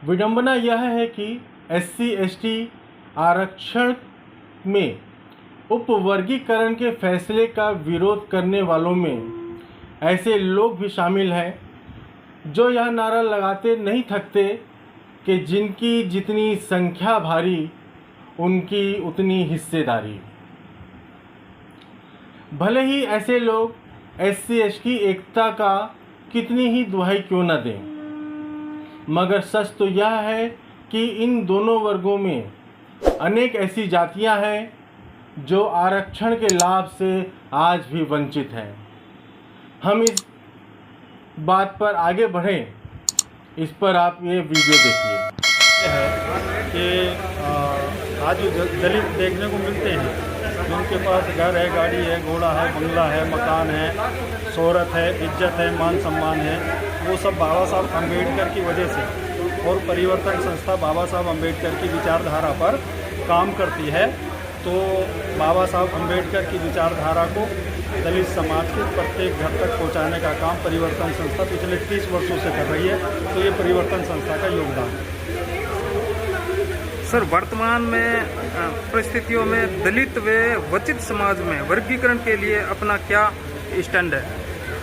विडंबना यह है कि SC/ST आरक्षण में उपवर्गीकरण के फैसले का विरोध करने वालों में ऐसे लोग भी शामिल हैं जो यह नारा लगाते नहीं थकते कि जिनकी जितनी संख्या भारी उनकी उतनी हिस्सेदारी। भले ही ऐसे लोग SC/ST की एकता का कितनी ही दुहाई क्यों न दें, मगर सच तो यह है कि इन दोनों वर्गों में अनेक ऐसी जातियां हैं जो आरक्षण के लाभ से आज भी वंचित हैं। हम इस बात पर आगे बढ़ें, इस पर आप ये वीडियो देखिए। है कि आज जो दलित देखने को मिलते हैं, जो उनके पास घर है, गाड़ी है, घोड़ा है, बंगला है, मकान है, शोहरत है, इज्जत है, मान सम्मान है, वो सब बाबा साहब अम्बेडकर की वजह से और परिवर्तन संस्था बाबा साहब अम्बेडकर की विचारधारा पर काम करती है। तो बाबा साहब अम्बेडकर की विचारधारा को दलित समाज के प्रत्येक घर तक पहुंचाने का काम परिवर्तन संस्था पिछले 30 वर्षों से कर रही है। तो ये परिवर्तन संस्था का योगदान है। सर, वर्तमान में परिस्थितियों में दलित व वंचित समाज में वर्गीकरण के लिए अपना क्या स्टैंड है?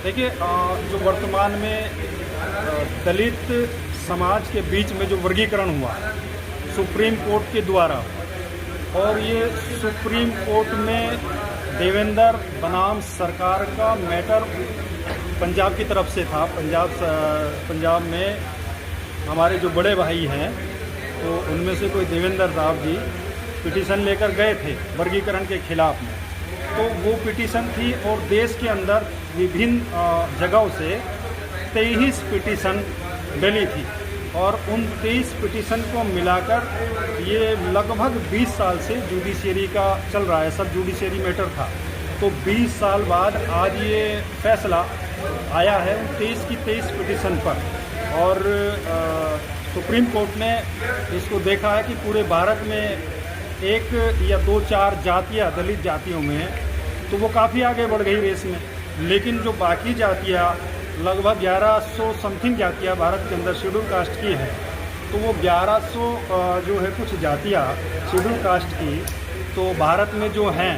देखिए, जो वर्तमान में दलित समाज के बीच में जो वर्गीकरण हुआ सुप्रीम कोर्ट के द्वारा, और ये सुप्रीम कोर्ट में देवेंद्र बनाम सरकार का मैटर पंजाब की तरफ से था। पंजाब में हमारे जो बड़े भाई हैं, तो उनमें से कोई देवेंद्र राव जी पिटीशन लेकर गए थे वर्गीकरण के खिलाफ में। तो वो पिटीशन थी और देश के अंदर विभिन्न जगहों से 23 पिटीशन डली थी, और उन 23 पिटीशन को मिलाकर ये लगभग 20 साल से जुडिशरी का चल रहा है, सब जुडिशरी मैटर था। तो 20 साल बाद आज ये फैसला आया है 23 की 23 पिटीशन पर, और सुप्रीम कोर्ट ने इसको देखा है कि पूरे भारत में 1 या 2-4 जातियाँ दलित जातियों में, तो वो काफ़ी आगे बढ़ गई रेस में। लेकिन जो बाकी जातियाँ लगभग 1100 समथिंग जातियाँ भारत के अंदर शेड्यूल कास्ट की हैं, तो वो 1100 जो है कुछ जातियाँ शेड्यूल कास्ट की, तो भारत में जो हैं,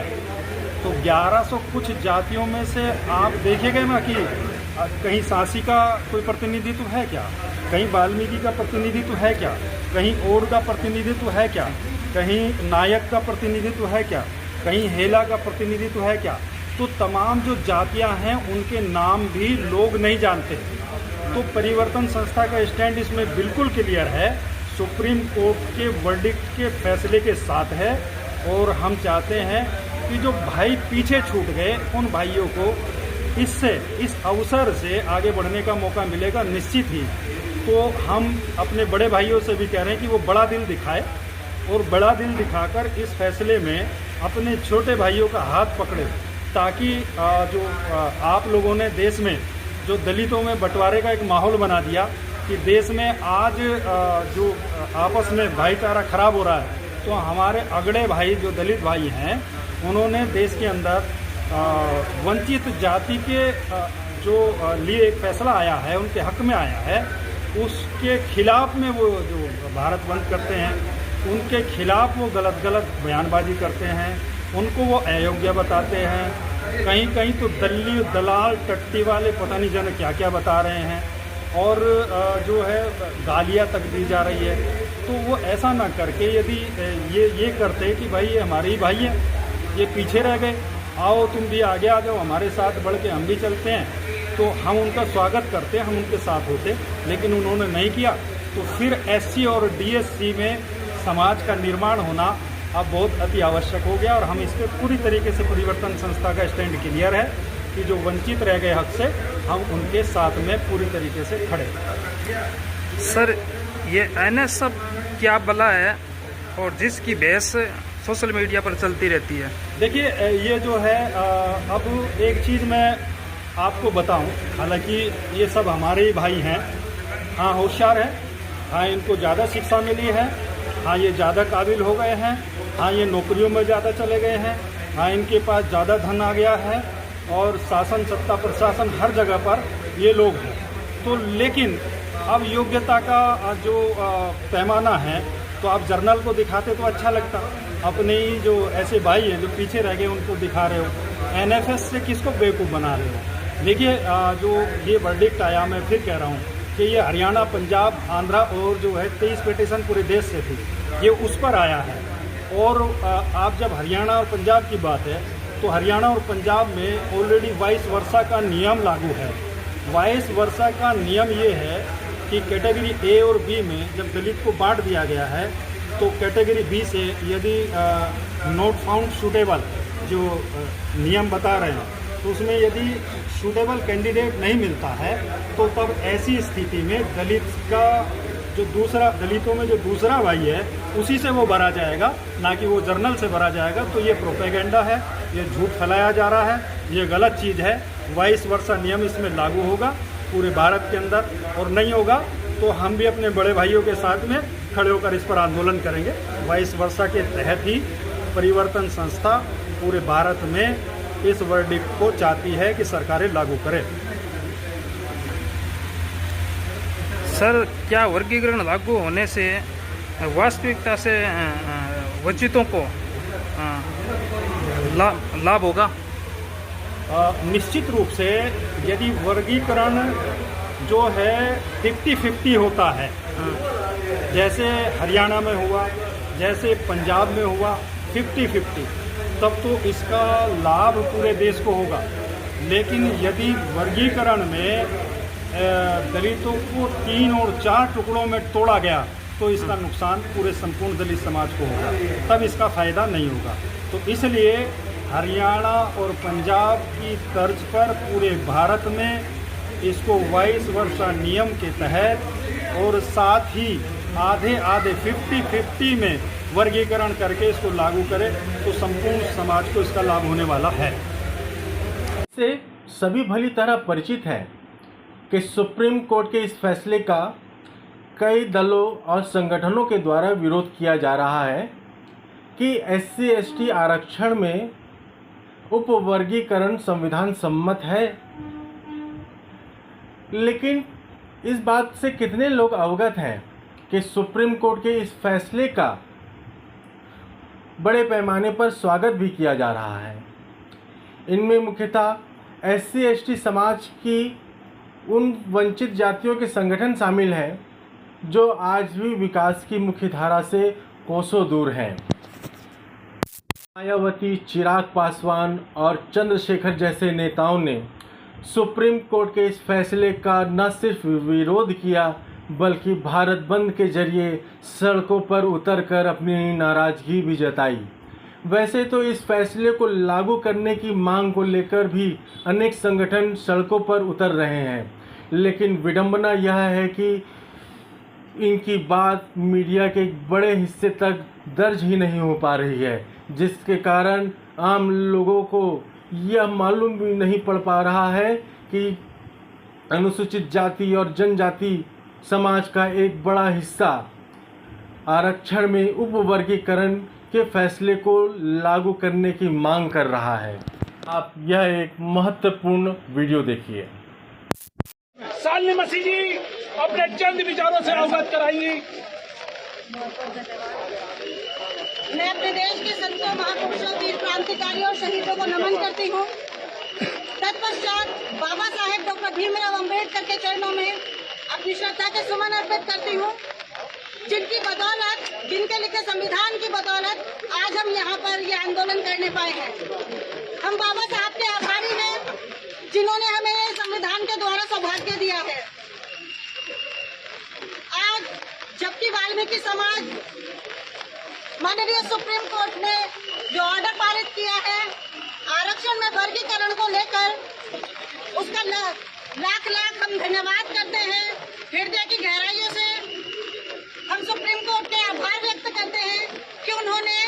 तो 1100 कुछ जातियों में से आप देखिएगा ना कि कहीं सांसी का कोई प्रतिनिधित्व है क्या, कहीं वाल्मीकि का प्रतिनिधित्व है क्या, कहीं ओड का प्रतिनिधित्व है क्या, कहीं नायक का प्रतिनिधित्व है क्या, कहीं हेला का प्रतिनिधित्व है क्या। तो तमाम जो जातियां हैं उनके नाम भी लोग नहीं जानते। तो परिवर्तन संस्था का स्टैंड इसमें बिल्कुल क्लियर है, सुप्रीम कोर्ट के वर्डिक्ट के फैसले के साथ है, और हम चाहते हैं कि जो भाई पीछे छूट गए उन भाइयों को इस अवसर से आगे बढ़ने का मौका मिलेगा निश्चित ही। तो हम अपने बड़े भाइयों से भी कह रहे हैं कि वो बड़ा दिल दिखाए, और बड़ा दिल दिखाकर इस फैसले में अपने छोटे भाइयों का हाथ पकड़े, ताकि जो आप लोगों ने देश में जो दलितों में बंटवारे का एक माहौल बना दिया कि देश में आज जो आपस में भाईचारा खराब हो रहा है, तो हमारे अगड़े भाई जो दलित भाई हैं उन्होंने देश के अंदर वंचित जाति के जो लिए एक फैसला आया है, उनके हक में आया है, उसके खिलाफ में वो जो भारत बंद करते हैं, उनके खिलाफ वो गलत बयानबाजी करते हैं, उनको वो अयोग्य बताते हैं, कहीं कहीं तो दलाल टट्टी वाले पता नहीं जाने क्या क्या बता रहे हैं, और जो है गालियाँ तक दी जा रही है। तो वो ऐसा ना करके यदि ये करते कि भाई ये हमारे ही भाई हैं, ये पीछे रह गए, आओ तुम भी आगे आ जाओ, हमारे साथ बढ़ के हम भी चलते हैं, तो हम उनका स्वागत करते, हम उनके साथ होते। लेकिन उन्होंने नहीं किया, तो फिर SC और DSC में समाज का निर्माण होना अब बहुत अति आवश्यक हो गया, और हम इस पर पूरी तरीके से परिवर्तन संस्था का स्टैंड क्लियर है कि जो वंचित रह गए हक से, हम उनके साथ में पूरी तरीके से खड़े। सर, ये NSF क्या बला है और जिसकी बहस सोशल मीडिया पर चलती रहती है? देखिए, ये जो है अब एक चीज़ मैं आपको बताऊं, हालांकि ये सब हमारे ही भाई हैं, हाँ होशियार हैं, हाँ इनको ज़्यादा शिक्षा मिली है, हाँ ये ज़्यादा काबिल हो गए हैं, हाँ ये नौकरियों में ज़्यादा चले गए हैं, हाँ इनके पास ज़्यादा धन आ गया है, और शासन सत्ता प्रशासन हर जगह पर ये लोग हैं। तो लेकिन अब योग्यता का जो पैमाना है, तो आप जर्नल को दिखाते तो अच्छा लगता, अपने ही जो ऐसे भाई हैं जो पीछे रह गए उनको दिखा रहे हो। एनएफएस से किसको बेवकूफ़ बना रहे हो। देखिए जो ये वर्डिक्ट आया, मैं फिर कह रहा हूँ कि ये हरियाणा, पंजाब, आंध्रा और जो है 23 पिटीशन पूरे देश से थी, ये उस पर आया है। और आप जब हरियाणा और पंजाब की बात है, तो हरियाणा और पंजाब में ऑलरेडी वाइस वर्सा का नियम लागू है। वाइस वर्सा का नियम ये है कि कैटेगरी ए और बी में जब दलित को बांट दिया गया है, तो कैटेगरी बी से यदि नॉट फाउंड सूटेबल जो नियम बता रहे हैं, तो उसमें यदि सूटेबल कैंडिडेट नहीं मिलता है, तो तब ऐसी स्थिति में दलित का जो दूसरा, दलितों में जो दूसरा भाई है, उसी से वो भरा जाएगा, ना कि वो जर्नल से भरा जाएगा। तो ये प्रोपेगेंडा है, ये झूठ फैलाया जा रहा है, ये गलत चीज़ है। वाइस वर्सा नियम इसमें लागू होगा पूरे भारत के अंदर, और नहीं होगा तो हम भी अपने बड़े भाइयों के साथ में खड़े होकर इस पर आंदोलन करेंगे। वाइस वर्सा के तहत ही परिवर्तन संस्था पूरे भारत में इस वर्डिक्ट को चाहती है कि सरकारें लागू करें। सर, क्या वर्गीकरण लागू होने से वास्तविकता से वंचितों को लाभ होगा? निश्चित रूप से यदि वर्गीकरण जो है 50-50 होता है, जैसे हरियाणा में हुआ, जैसे पंजाब में हुआ 50-50, तब तो इसका लाभ पूरे देश को होगा। लेकिन यदि वर्गीकरण में दलितों को 3 और 4 टुकड़ों में तोड़ा गया, तो इसका नुकसान पूरे संपूर्ण दलित समाज को होगा, तब इसका फ़ायदा नहीं होगा। तो इसलिए हरियाणा और पंजाब की तर्ज पर पूरे भारत में इसको वाइस वर्सा नियम के तहत और साथ ही आधे 50-50 में वर्गीकरण करके इसको लागू करें, तो संपूर्ण समाज को इसका लाभ होने वाला है। से सभी भली तरह परिचित है कि सुप्रीम कोर्ट के इस फैसले का कई दलों और संगठनों के द्वारा विरोध किया जा रहा है कि SC/ST आरक्षण में उपवर्गीकरण संविधान सम्मत है। लेकिन इस बात से कितने लोग अवगत हैं कि सुप्रीम कोर्ट के इस फैसले का बड़े पैमाने पर स्वागत भी किया जा रहा है। इनमें मुख्यतः SC/ST समाज की उन वंचित जातियों के संगठन शामिल हैं जो आज भी विकास की मुख्य धारा से कोसों दूर हैं। मायावती, चिराग पासवान और चंद्रशेखर जैसे नेताओं ने सुप्रीम कोर्ट के इस फैसले का न सिर्फ विरोध किया, बल्कि भारत बंद के जरिए सड़कों पर उतरकर अपनी नाराज़गी भी जताई। वैसे तो इस फैसले को लागू करने की मांग को लेकर भी अनेक संगठन सड़कों पर उतर रहे हैं, लेकिन विडंबना यह है कि इनकी बात मीडिया के एक बड़े हिस्से तक दर्ज ही नहीं हो पा रही है, जिसके कारण आम लोगों को यह मालूम भी नहीं पड़ पा रहा है कि अनुसूचित जाति और जनजाति समाज का एक बड़ा हिस्सा आरक्षण में उपवर्गीकरण के फैसले को लागू करने की मांग कर रहा है। आप यह एक महत्वपूर्ण वीडियो देखिए। शालिनी मसीह जी अपने चंद विचारों से अवगत कराएंगी। मैं अपने देश के संतों, महापुरुषों, वीर क्रांतिकारियों और शहीदों को नमन करती हूँ। तत्पश्चात बाबा साहेब डॉक्टर भीमराव अंबेडकर के चरणों में अपनी श्रद्धा के सुमन अर्पित करती हूँ, जिनकी बदौलत, जिनके लिखे संविधान की बदौलत आज हम यहाँ पर ये आंदोलन करने पाए हैं। हम बाबा साहब के आभारी हैं, जिन्होंने हमें संविधान के द्वारा सौभाग्य दिया है। आज जबकि वाल्मीकि समाज, माननीय सुप्रीम कोर्ट ने जो ऑर्डर पारित किया है आरक्षण में वर्गीकरण को लेकर, उसका लाख लाख हम धन्यवाद करते हैं। हृदय की गहराइयों से हम सुप्रीम कोर्ट के आभार व्यक्त करते हैं कि उन्होंने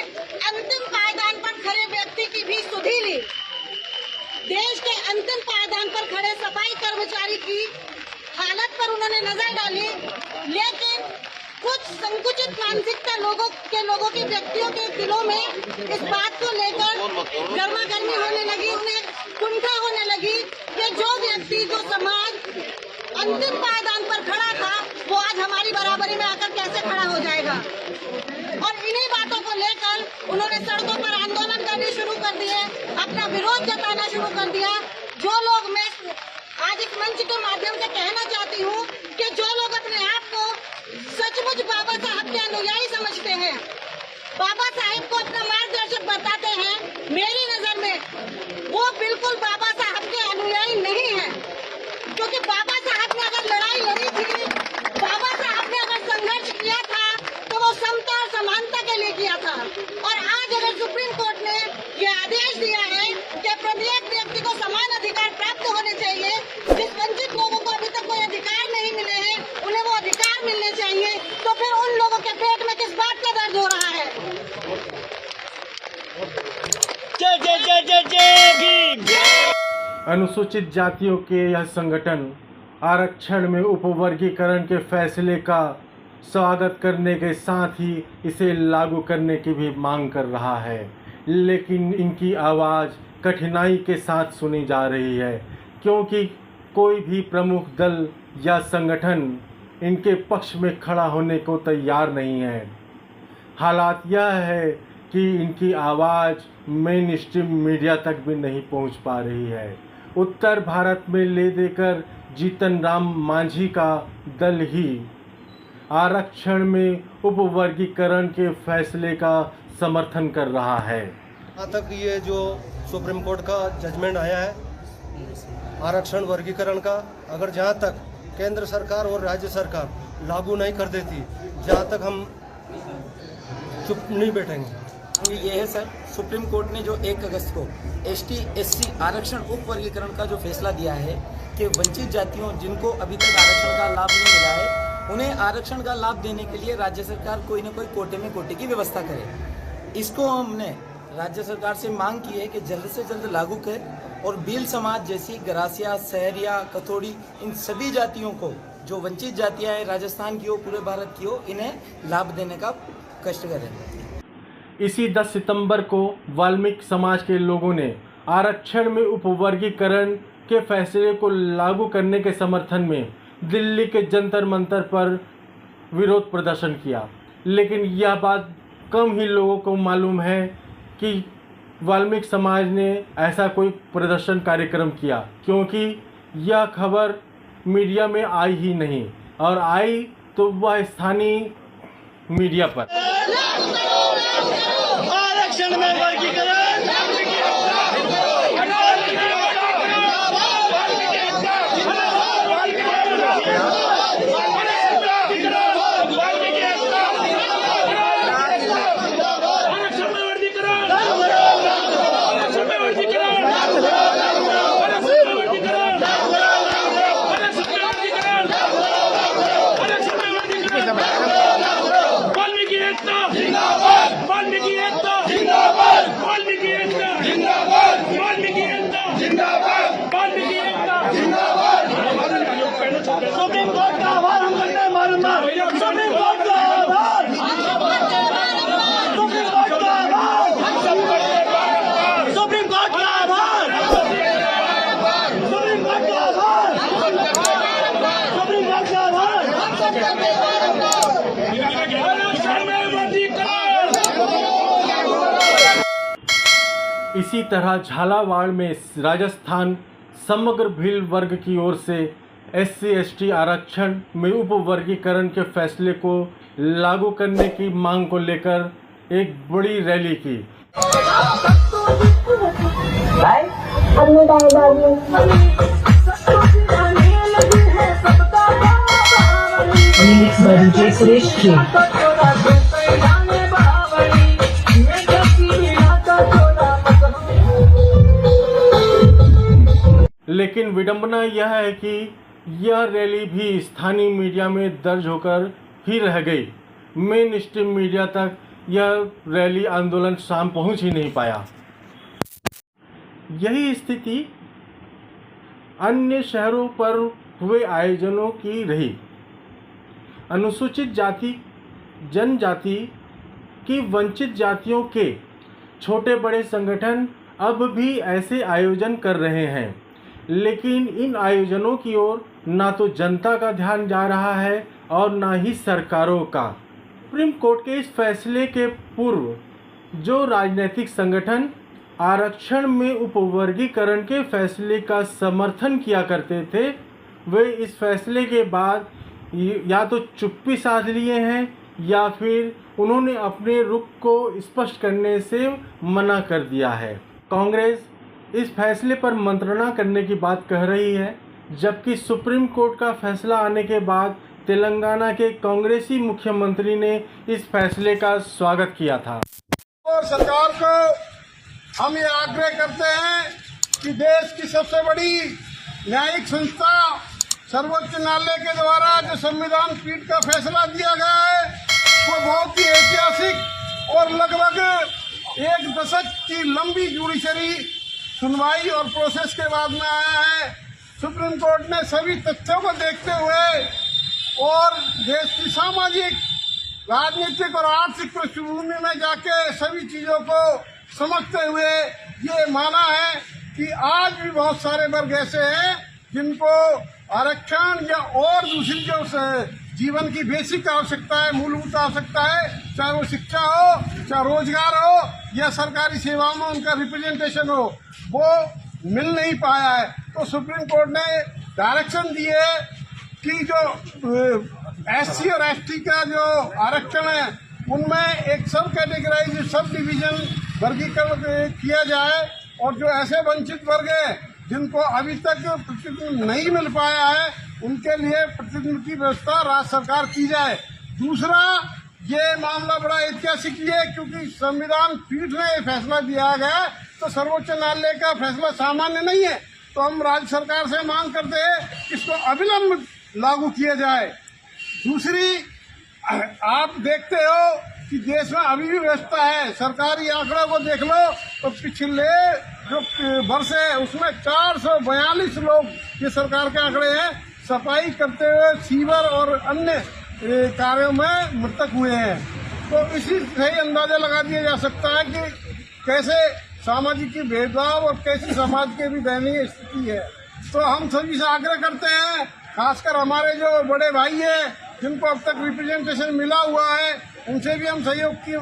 अंतिम पायदान पर खड़े व्यक्ति की भी सुधि ली। देश के अंतिम पायदान पर खड़े सफाई कर्मचारी की हालत पर उन्होंने नजर डाली, लेकिन कुछ संकुचित मानसिकता लोगों के व्यक्तियों के दिलों में इस बात को लेकर गर्मा गर्मी होने लगी, उन्हें कुंठा होने लगी कि जो व्यक्ति, जो समाज अंतिम पायदान पर खड़ा था वो आज हमारी बराबरी में आकर कैसे खड़ा हो जाएगा। और इन्हीं बातों को लेकर उन्होंने सड़कों पर आंदोलन करने शुरू कर दिए, अपना विरोध जताना शुरू कर दिया। जो लोग, मैं आज इस मंच के माध्यम से कहना चाहती हूँ कि जो लोग अपने आप को सचमुच बाबा साहब के अनुयायी समझते हैं, बाबा साहब को अपना मार्गदर्शक बताते हैं, मेरी नजर में वो बिल्कुल बाबा साहब के अनुयायी नहीं है। क्योंकि बाबा साहब ने अगर लड़ाई लड़ी थी, बाबा साहब ने अगर संघर्ष किया था तो वो समता और समानता के लिए किया था। और आज अगर सुप्रीम कोर्ट ने ये आदेश दिया है कि प्रत्येक व्यक्ति को समान अधिकार प्राप्त होने चाहिए, जिस वंचित लोगों को अभी तक कोई अधिकार नहीं मिले हैं उन्हें वो अधिकार मिलने चाहिए, तो फिर उन लोगों के पेट में किस बात का दर्द हो रहा है। जय जय जय जय जय भीम। अनुसूचित जातियों के यह संगठन आरक्षण में उपवर्गीकरण के फैसले का स्वागत करने के साथ ही इसे लागू करने की भी मांग कर रहा है, लेकिन इनकी आवाज़ कठिनाई के साथ सुनी जा रही है, क्योंकि कोई भी प्रमुख दल या संगठन इनके पक्ष में खड़ा होने को तैयार नहीं है। हालात यह है कि इनकी आवाज़ मेन स्ट्रीम मीडिया तक भी नहीं पहुंच पा रही है। उत्तर भारत में ले देकर जीतन राम मांझी का दल ही आरक्षण में उपवर्गीकरण के फैसले का समर्थन कर रहा है। यहाँ तक ये जो सुप्रीम कोर्ट का जजमेंट आया है आरक्षण वर्गीकरण का, अगर जहाँ तक केंद्र सरकार और राज्य सरकार लागू नहीं कर देती, जहाँ तक हम चुप नहीं बैठेंगे। ये है सर, सुप्रीम कोर्ट ने जो 1 अगस्त को ST SC आरक्षण उप वर्गीकरण का जो फैसला दिया है कि वंचित जातियों जिनको अभी तक आरक्षण का लाभ नहीं मिला है, उन्हें आरक्षण का लाभ देने के लिए राज्य सरकार कोई ना कोई कोटे में कोटे की व्यवस्था करे। इसको हमने राज्य सरकार से मांग की है कि जल्द से जल्द लागू करे और भील समाज जैसी गरासिया, सहरिया, कथोड़ी, इन सभी जातियों को जो वंचित जातियाँ हैं राजस्थान की हो, पूरे भारत की हो, इन्हें लाभ देने का कष्ट करें। इसी 10 सितंबर को वाल्मीकि समाज के लोगों ने आरक्षण में उपवर्गीकरण के फैसले को लागू करने के समर्थन में दिल्ली के जंतर मंतर पर विरोध प्रदर्शन किया, लेकिन यह बात कम ही लोगों को मालूम है कि वाल्मीकि समाज ने ऐसा कोई प्रदर्शन कार्यक्रम किया, क्योंकि यह खबर मीडिया में आई ही नहीं, और आई तो वह स्थानीय मीडिया पर। आरक्षण में वर्गीकरण सुप्रीम कोर्ट का आभार हम करते हैं बारंबार। सुप्रीम कोर्ट का आभार, सुप्रीम कोर्ट का आभार, सुप्रीम कोर्ट का आभार, सुप्रीम कोर्ट का आभार, सुप्रीम कोर्ट का आभार। इसी तरह झालावाड़ में राजस्थान समग्र भील वर्ग की ओर से SC ST आरक्षण में उपवर्गीकरण के फैसले को लागू करने की मांग को लेकर एक बड़ी रैली की। लेकिन विडंबना यह है कि यह रैली भी स्थानीय मीडिया में दर्ज होकर ही रह गई। मेन स्ट्रीम मीडिया तक यह रैली आंदोलन शाम पहुंच ही नहीं पाया। यही स्थिति अन्य शहरों पर हुए आयोजनों की रही। अनुसूचित जाति जनजाति की वंचित जातियों के छोटे बड़े संगठन अब भी ऐसे आयोजन कर रहे हैं, लेकिन इन आयोजनों की ओर ना तो जनता का ध्यान जा रहा है और ना ही सरकारों का। सुप्रीम कोर्ट के इस फैसले के पूर्व जो राजनीतिक संगठन आरक्षण में उपवर्गीकरण के फैसले का समर्थन किया करते थे, वे इस फैसले के बाद या तो चुप्पी साध लिए हैं या फिर उन्होंने अपने रुख को स्पष्ट करने से मना कर दिया है। कांग्रेस इस फैसले पर मंत्रणा करने की बात कह रही है, जबकि सुप्रीम कोर्ट का फैसला आने के बाद तेलंगाना के कांग्रेसी मुख्यमंत्री ने इस फैसले का स्वागत किया था। और सरकार को हम ये आग्रह करते हैं कि देश की सबसे बड़ी न्यायिक संस्था सर्वोच्च न्यायालय के द्वारा जो संविधान पीठ का फैसला दिया गया है वो बहुत ही ऐतिहासिक और लगभग 1 दशक की लंबी जुडिशरी सुनवाई और प्रोसेस के बाद में आया है। सुप्रीम कोर्ट ने सभी तथ्यों को देखते हुए और देश की सामाजिक, राजनीतिक और आर्थिक पृष्ठभूमि में जाके सभी चीजों को समझते हुए ये माना है कि आज भी बहुत सारे वर्ग ऐसे हैं जिनको आरक्षण या और दूसरी जो जीवन की बेसिक आवश्यकता है, मूलभूत आवश्यकता है, चाहे वो शिक्षा हो, चाहे रोजगार हो या सरकारी सेवाओं में उनका रिप्रेजेंटेशन हो, वो मिल नहीं पाया है। तो सुप्रीम कोर्ट ने डायरेक्शन दिए कि जो एससी और एसटी का जो आरक्षण है उनमें एक सब कैटेगराइज, सब डिवीजन वर्गीकरण किया जाए और जो ऐसे वंचित वर्ग हैं जिनको अभी तक प्रतिनिधित्व नहीं मिल पाया है उनके लिए प्रतिनिधित्व की व्यवस्था राज्य सरकार की जाए। दूसरा, ये मामला बड़ा ऐतिहासिक है क्योंकि संविधान पीठ ने फैसला दिया गया तो सर्वोच्च न्यायालय का फैसला सामान्य नहीं है। तो हम राज्य सरकार से मांग करते हैं इसको अविलंब लागू किया जाए। दूसरी, आप देखते हो कि देश में अभी भी व्यवस्था है, सरकारी आंकड़ों को देख लो तो पिछले जो वर्ष है उसमें 442 लोग, ये सरकार के आंकड़े हैं, सफाई करते हुए सीवर और अन्य कार्यों में मृतक हुए हैं। तो इसी से ही अंदाजा लगा दिया जा सकता है कि कैसे सामाजिक भेदभाव और कैसी समाज की भी दयनीय स्थिति है। तो हम सभी से आग्रह करते हैं, खासकर हमारे जो बड़े भाई हैं जिनको अब तक रिप्रेजेंटेशन मिला हुआ है, उनसे भी हम सहयोग की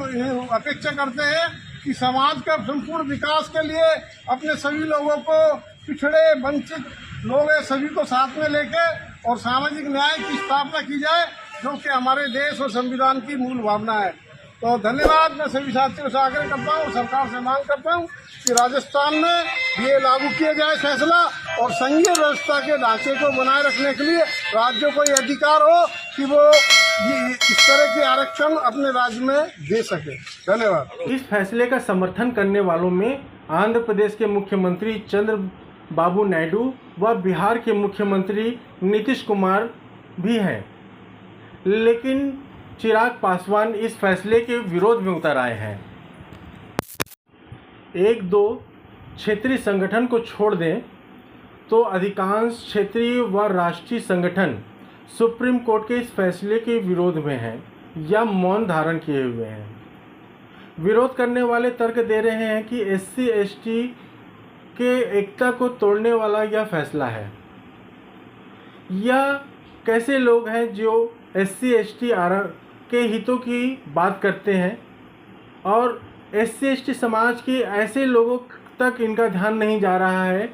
अपेक्षा करते हैं कि समाज का संपूर्ण विकास के लिए अपने सभी लोगों को, पिछड़े वंचित लोग हैं सभी को साथ में लेके और सामाजिक न्याय की स्थापना की जाए जो कि हमारे देश और संविधान की मूल भावना है। तो धन्यवाद। मैं सभी साथियों से आग्रह करता हूँ, सरकार से मांग करता हूँ कि राजस्थान में ये लागू किया जाए फैसला और संघीय व्यवस्था के ढांचे को बनाए रखने के लिए राज्यों को ये अधिकार हो कि वो इस तरह के आरक्षण अपने राज्य में दे सके। धन्यवाद। इस फैसले का समर्थन करने वालों में आंध्र प्रदेश के मुख्यमंत्री चंद्रबाबू नायडू व बिहार के मुख्यमंत्री नीतीश कुमार भी हैं, लेकिन चिराग पासवान इस फैसले के विरोध में उतर आए हैं। 1-2 क्षेत्रीय संगठन को छोड़ दें तो अधिकांश क्षेत्रीय व राष्ट्रीय संगठन सुप्रीम कोर्ट के इस फैसले के विरोध में हैं या मौन धारण किए हुए हैं। विरोध करने वाले तर्क दे रहे हैं कि SC/ST के एकता को तोड़ने वाला यह फैसला है। यह कैसे लोग हैं जो SC/ST के हितों की बात करते हैं और SC/ST समाज के ऐसे लोगों तक इनका ध्यान नहीं जा रहा है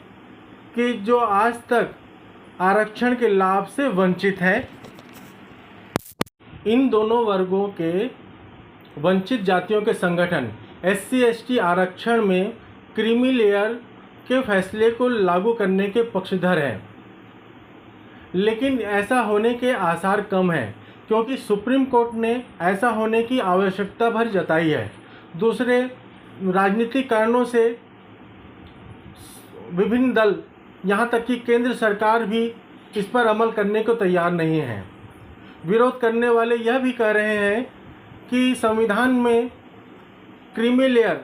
कि जो आज तक आरक्षण के लाभ से वंचित हैं। इन दोनों वर्गों के वंचित जातियों के संगठन SC/ST आरक्षण में क्रीमी लेयर के फैसले को लागू करने के पक्षधर हैं, लेकिन ऐसा होने के आसार कम हैं क्योंकि सुप्रीम कोर्ट ने ऐसा होने की आवश्यकता भर जताई है। दूसरे राजनीतिक कारणों से विभिन्न दल, यहाँ तक कि केंद्र सरकार भी इस पर अमल करने को तैयार नहीं है। विरोध करने वाले यह भी कह रहे हैं कि संविधान में क्रीमी लेयर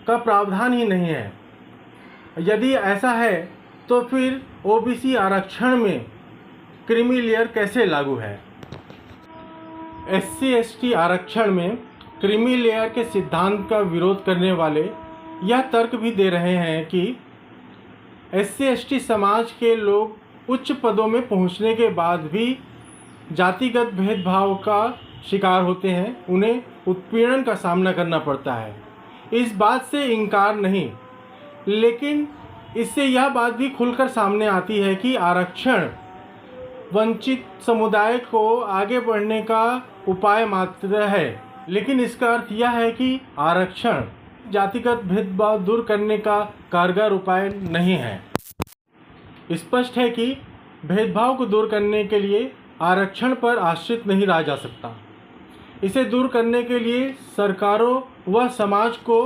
का प्रावधान ही नहीं है। यदि ऐसा है तो फिर OBC आरक्षण में क्रीमी लेयर कैसे लागू है? SC/ST आरक्षण में क्रीमी लेयर के सिद्धांत का विरोध करने वाले यह तर्क भी दे रहे हैं कि SC/ST समाज के लोग उच्च पदों में पहुंचने के बाद भी जातिगत भेदभाव का शिकार होते हैं, उन्हें उत्पीड़न का सामना करना पड़ता है। इस बात से इनकार नहीं, लेकिन इससे यह बात भी खुलकर सामने आती है कि आरक्षण वंचित समुदाय को आगे बढ़ने का उपाय मात्र है, लेकिन इसका अर्थ यह है कि आरक्षण जातिगत भेदभाव दूर करने का कारगर उपाय नहीं है। स्पष्ट है कि भेदभाव को दूर करने के लिए आरक्षण पर आश्रित नहीं रहा जा सकता। इसे दूर करने के लिए सरकारों व समाज को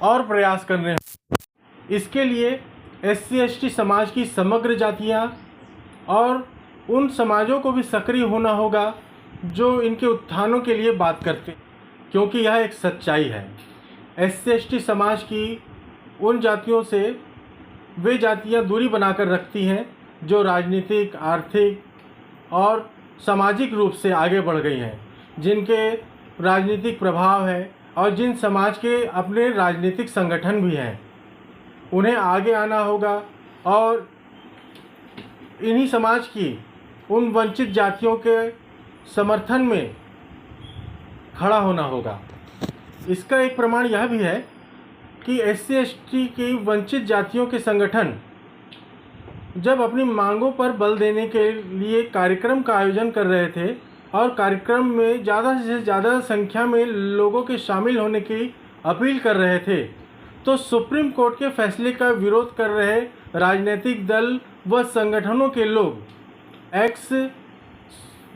और प्रयास करने हैं। इसके लिए SC/ST समाज की समग्र जातियां और उन समाजों को भी सक्रिय होना होगा जो इनके उत्थानों के लिए बात करते, क्योंकि यह एक सच्चाई है। SC/ST समाज की उन जातियों से वे जातियां दूरी बनाकर रखती हैं जो राजनीतिक, आर्थिक और सामाजिक रूप से आगे बढ़ गई हैं, जिनके राजनीतिक प्रभाव है और जिन समाज के अपने राजनीतिक संगठन भी हैं। उन्हें आगे आना होगा और इन्हीं समाज की उन वंचित जातियों के समर्थन में खड़ा होना होगा। इसका एक प्रमाण यह भी है कि SC/ST की वंचित जातियों के संगठन जब अपनी मांगों पर बल देने के लिए कार्यक्रम का आयोजन कर रहे थे और कार्यक्रम में ज़्यादा से ज़्यादा संख्या में लोगों के शामिल होने की अपील कर रहे थे, तो सुप्रीम कोर्ट के फैसले का विरोध कर रहे राजनीतिक दल व संगठनों के लोग एक्स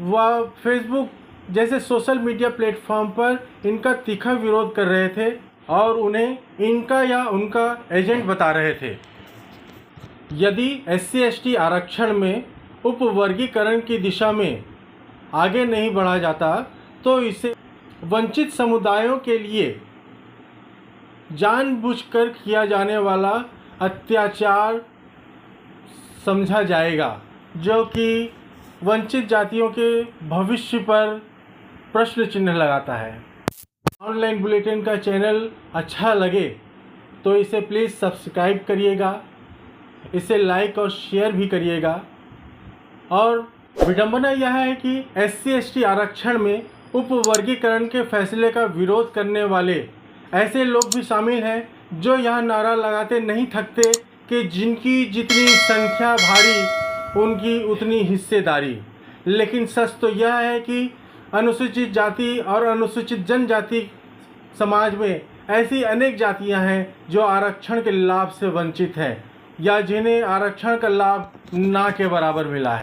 व फेसबुक जैसे सोशल मीडिया प्लेटफॉर्म पर इनका तीखा विरोध कर रहे थे और उन्हें इनका या उनका एजेंट बता रहे थे। यदि SC/ST आरक्षण में उपवर्गीकरण की दिशा में आगे नहीं बढ़ा जाता तो इसे वंचित समुदायों के लिए जानबूझकर किया जाने वाला अत्याचार समझा जाएगा, जो कि वंचित जातियों के भविष्य पर प्रश्न चिन्ह लगाता है। ऑनलाइन बुलेटिन का चैनल अच्छा लगे तो इसे प्लीज़ सब्सक्राइब करिएगा, इसे लाइक और शेयर भी करिएगा। और विडंबना यह है कि SC/ST आरक्षण में उपवर्गीकरण के फैसले का विरोध करने वाले ऐसे लोग भी शामिल हैं जो यह नारा लगाते नहीं थकते कि जिनकी जितनी संख्या भारी उनकी उतनी हिस्सेदारी। लेकिन सच तो यह है कि अनुसूचित जाति और अनुसूचित जनजाति समाज में ऐसी अनेक जातियां हैं जो आरक्षण के लाभ से वंचित हैं या जिन्हें आरक्षण का लाभ ना के बराबर मिला है।